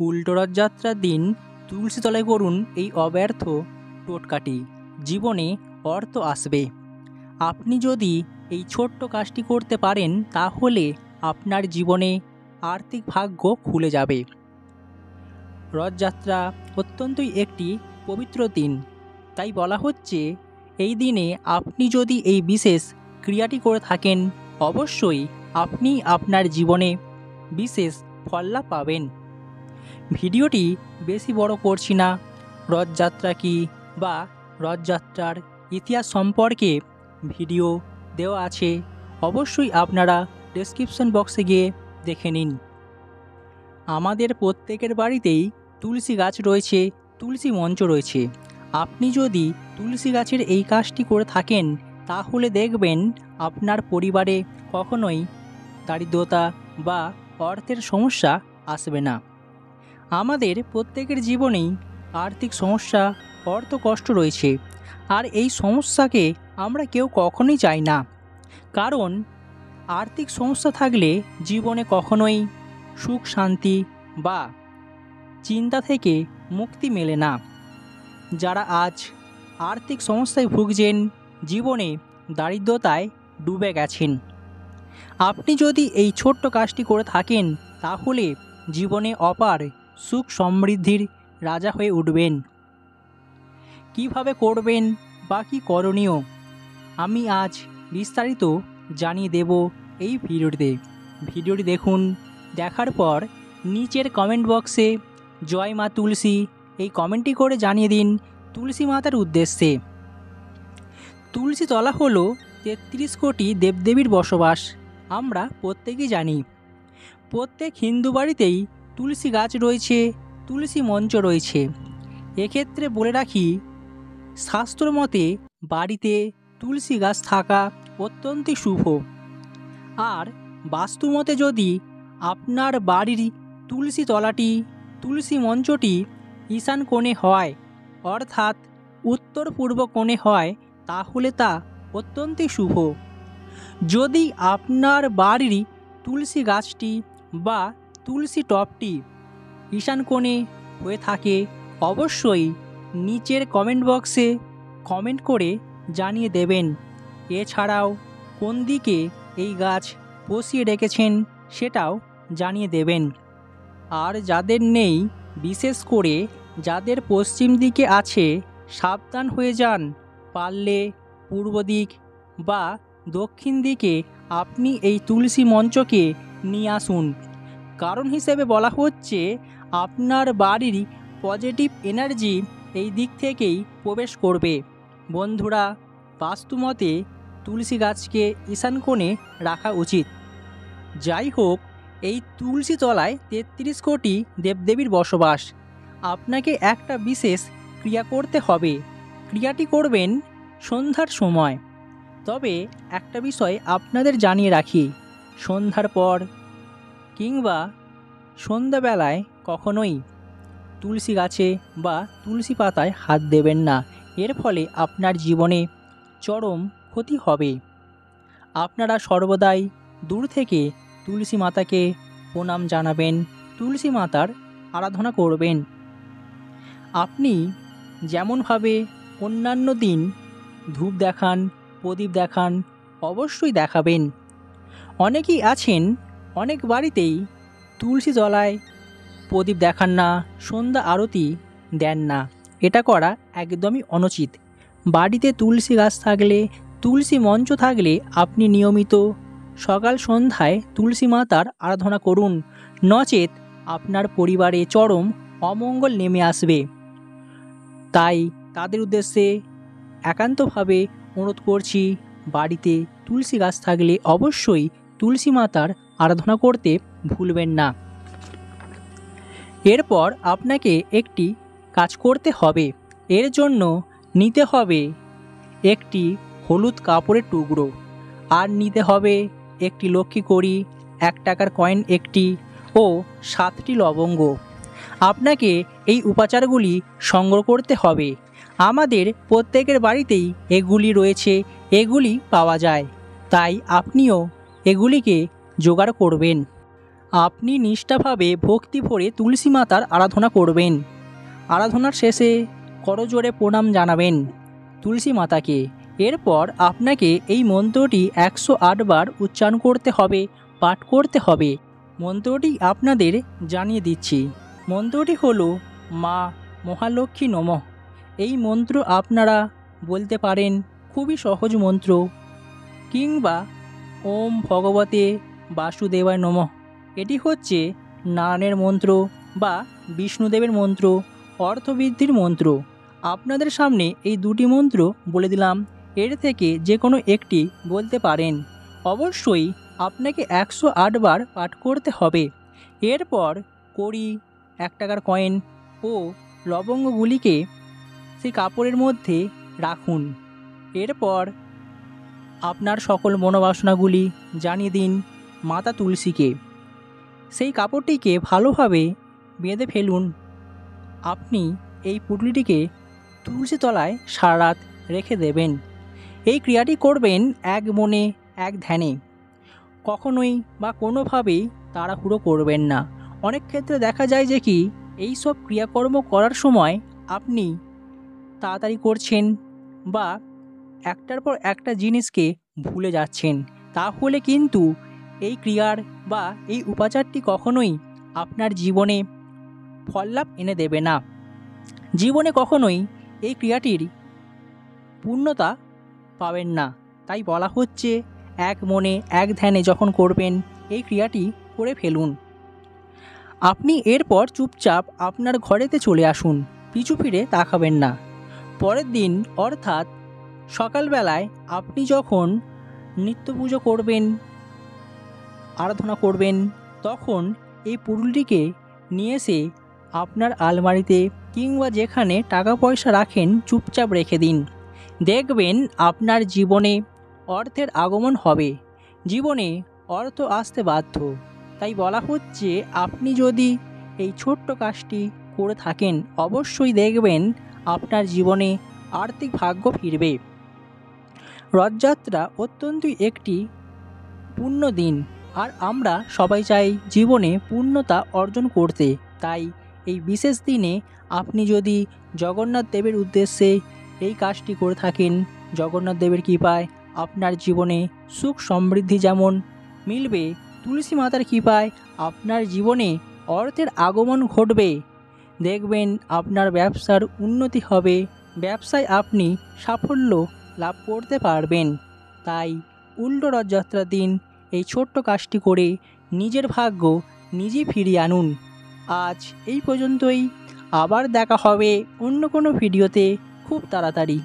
উল্টো রথযাত্রার দিন তুলসী তলায় করুন এই অব্যর্থ টোটকাটি, জীবনে অর্থ আসবে। আপনি যদি এই ছোট্ট কাজটি করতে পারেন তাহলে আপনার জীবনে আর্থিক ভাগ্য খুলে যাবে। রথযাত্রা অত্যন্তই একটি পবিত্র দিন, তাই বলা হচ্ছে এই দিনে আপনি যদি এই বিশেষ ক্রিয়াটি করে থাকেন অবশ্যই আপনি আপনার জীবনে বিশেষ ফললাভ পাবেন। ভিডিওটি বেশি বড় করছি না। রথযাত্রা কি বা রথযাত্রার ইতিহাস সম্পর্কে ভিডিও দেওয়া আছে, অবশ্যই আপনারা ডেসক্রিপশন বক্সে গিয়ে দেখে নিন। আমাদের প্রত্যেকের বাড়িতেই তুলসী গাছ রয়েছে, তুলসী মঞ্চ রয়েছে। আপনি যদি তুলসী গাছের এই কাজটি করে থাকেন তাহলে দেখবেন আপনার পরিবারে কখনোই দারিদ্রতা বা অর্থের সমস্যা আসবে না। আমাদের প্রত্যেকের জীবনেই আর্থিক সমস্যা, অর্থ কষ্ট রয়েছে, আর এই সমস্যাকে আমরা কেউ কখনোই চাই না। কারণ আর্থিক সমস্যা থাকলে জীবনে কখনোই সুখ শান্তি বা চিন্তা থেকে মুক্তি মেলে না। যারা আজ আর্থিক সমস্যায় ভুগছেন, জীবনে দারিদ্রতায় ডুবে গেছেন, আপনি যদি এই ছোট্ট কাজটি করে থাকেন তাহলে জীবনে অপার সুখ সমৃদ্ধির রাজা হয়ে উঠবেন। কিভাবে করবেন বা কী করণীয় আমি আজ বিস্তারিত জানিয়ে দেব এই ভিডিওটি দেখুন। দেখার পর নিচের কমেন্ট বক্সে জয় মা তুলসী এই কমেন্টটি করে জানিয়ে দিন তুলসী মাতার উদ্দেশ্যে। তুলসী তলা হলো ৩৩ কোটি দেবদেবীর বসবাস, আমরা প্রত্যেকেই জানি। প্রত্যেক হিন্দু বাড়িতেই তুলসী গাছ রয়েছে, তুলসী মঞ্চ রয়েছে। এক্ষেত্রে বলে রাখি, শাস্ত্র মতে বাড়িতে তুলসী গাছ থাকা অত্যন্তই শুভ। আর বাস্তুমতে যদি আপনার বাড়ির তুলসী তলাটি, তুলসী মঞ্চটি ঈশান কোণে হয়, অর্থাৎ উত্তর পূর্ব কোণে হয়, তাহলে তা অত্যন্তই শুভ। যদি আপনার বাড়ির তুলসী গাছটি বা তুলসী টবটি ঈশান কোণে হয়ে থাকে অবশ্যই নিচের কমেন্ট বক্সে কমেন্ট করে জানিয়ে দেবেন। এছাড়াও কোন দিকে এই গাছ বসিয়ে রেখেছেন সেটাও জানিয়ে দেবেন। আর যাদের নেই, বিশেষ করে যাদের পশ্চিম দিকে আছে, সাবধান হয়ে যান। পারলে পূর্ব দিক বা দক্ষিণ দিকে আপনি এই তুলসী মঞ্চকে নিয়ে আসুন। কারণ হিসেবে বলা হচ্ছে আপনার বাড়ির পজিটিভ এনার্জি এই দিক থেকেই প্রবেশ করবে। বন্ধুরা, বাস্তুমতে তুলসী গাছকে ঈশান কোণে রাখা উচিত। যাই হোক, এই তুলসী তলায় ৩৩ কোটি দেবদেবীর বসবাস। আপনাকে একটা বিশেষ ক্রিয়া করতে হবে। ক্রিয়াটি করবেন সন্ধ্যার সময়। তবে একটা বিষয় আপনাদের জানিয়ে রাখি, সন্ধ্যার পর কিংবা সন্ধ্যাবেলায় কখনোই তুলসী গাছে বা তুলসী পাতায় হাত দেবেন না। এর ফলে আপনার জীবনে চরম ক্ষতি হবে। আপনারা সর্বদাই দূর থেকে তুলসী মাতাকে প্রণাম জানাবেন, তুলসী মাতার আরাধনা করবেন। আপনি যেমনভাবে অন্যান্য দিন ধূপ দেখান, প্রদীপ দেখান, অবশ্যই দেখাবেন। অনেকেই আছেন অনেক বাড়িতেই তুলসী তলায় প্রদীপ দেখান না, সন্ধ্যা আরতি দেন না। এটা করা একদমই অনুচিত। বাড়িতে তুলসী গাছ থাকলে, তুলসী মঞ্চ থাকলে আপনি নিয়মিত সকাল সন্ধ্যায় তুলসী মাতার আরাধনা করুন, নচেত আপনার পরিবারে চরম অমঙ্গল নেমে আসবে। তাই তাদের উদ্দেশ্যে একান্তভাবে অনুরোধ করছি, বাড়িতে তুলসী গাছ থাকলে অবশ্যই তুলসী মাতার আরাধনা করতে ভুলবেন না। এরপর আপনাকে একটি কাজ করতে হবে। এর জন্য নিতে হবে একটি হলুদ কাপড়ের টুকরো, আর নিতে হবে একটি লক্ষ্মী কড়ি, 1 টাকার কয়েন একটি ও 7টি লবঙ্গ। আপনাকে এই উপাচারগুলি সংগ্রহ করতে হবে। আমাদের প্রত্যেকের বাড়িতেই এগুলি রয়েছে, এগুলি পাওয়া যায়, তাই আপনিও এগুলিকে জোগাড় করবেন। আপনি নিষ্ঠাভাবে ভক্তি ভরে তুলসী মাতার আরাধনা করবেন। আরাধনার শেষে করজোড়ে প্রণাম জানাবেন তুলসী মাতাকে। এরপর আপনাকে এই মন্ত্রটি 108 বার উচ্চারণ করতে হবে, পাঠ করতে হবে। মন্ত্রটি আপনাদের জানিয়ে দিচ্ছি। মন্ত্রটি হলো মা মহালক্ষ্মী নমঃ। এই মন্ত্র আপনারা বলতে পারেন, খুবই সহজ মন্ত্র। কিংবা ওম ভগবতে বাসুদেবায় নমঃ। এটি হচ্ছে নারায়ণের মন্ত্র বা বিষ্ণুদেবের মন্ত্র, অর্থবৃদ্ধির মন্ত্র। আপনাদের সামনে এই দুটি মন্ত্র বলে দিলাম, এর থেকে যে কোনো একটি বলতে পারেন। অবশ্যই আপনাকে 108 বার পাঠ করতে হবে। এরপর কড়ি, 1 টাকার কয়েন ও লবঙ্গগুলিকে সেই কাপড়ের মধ্যে রাখুন। এরপর আপনার সকল মনোবাসনাগুলি জানিয়ে দিন মাতা তুলসীকে। সেই কাপড়টিকে ভালোভাবে বেঁধে ফেলুন। আপনি এই পুটলিটিকে তুলসী তলায় সারা রাত রেখে দেবেন। এই ক্রিয়াটি করবেন এক মনে, এক ধ্যানে। কখনোই বা কোনোভাবেই তাড়াহুড়ো করবেন না। অনেক ক্ষেত্রে দেখা যায় যে কি এই সব ক্রিয়াকর্ম করার সময় আপনি তাড়াতাড়ি করছেন বা একটার পর একটা জিনিসকে ভুলে যাচ্ছেন। তাহলে কিন্তু এই ক্রিয়ার বা এই উপাচারটি কখনোই আপনার জীবনে ফললাভ এনে দেবে না। জীবনে কখনোই এই ক্রিয়াটির পূর্ণতা পাবেন না। তাই বলা হচ্ছে এক মনে, এক ধ্যানে যখন করবেন এই ক্রিয়াটি করে ফেলুন। আপনি এরপর চুপচাপ আপনার ঘরেতে চলে আসুন, পিছু ফিরে তাকাবেন না। পরের দিন অর্থাৎ সকালবেলায় আপনি যখন নিত্য পুজো করবেন, আরাধনা করবেন, তখন এই পুটুলিটিকে নিয়ে এসে আপনার আলমারিতে কিংবা যেখানে টাকা পয়সা রাখেন চুপচাপ রেখে দিন। দেখবেন আপনার জীবনে অর্থের আগমন হবে। জীবনে অর্থ আসতে বাধ্য। তাই বলা হচ্ছে আপনি যদি এই ছোট্ট কাজটি করে থাকেন, অবশ্যই দেখবেন আপনার জীবনে আর্থিক ভাগ্য ফিরবে। রথযাত্রা অত্যন্তই একটি পূণ্য দিন, আর আমরা সবাই চাই জীবনে পূর্ণতা অর্জন করতে। তাই এই বিশেষ দিনে আপনি যদি জগন্নাথ দেবের উদ্দেশ্যে এই কাজটি করে থাকেন, জগন্নাথ দেবের কৃপায় আপনার জীবনে সুখ সমৃদ্ধি যেমন মিলবে, তুলসী মাতার কৃপায় আপনার জীবনে অর্থের আগমন ঘটবে। দেখবেন আপনার ব্যবসার উন্নতি হবে, ব্যবসায় আপনি সাফল্য লাভ করতে পারবেন। তাই উল্টো রথযাত্রার দিন এই ছোট্ট কাজটি করে নিজের ভাগ্য নিজেই ফিরিয়ে আনুন। আজ এই পর্যন্তই। আবার দেখা হবে অন্য কোনো ভিডিওতে খুব তাড়াতাড়ি।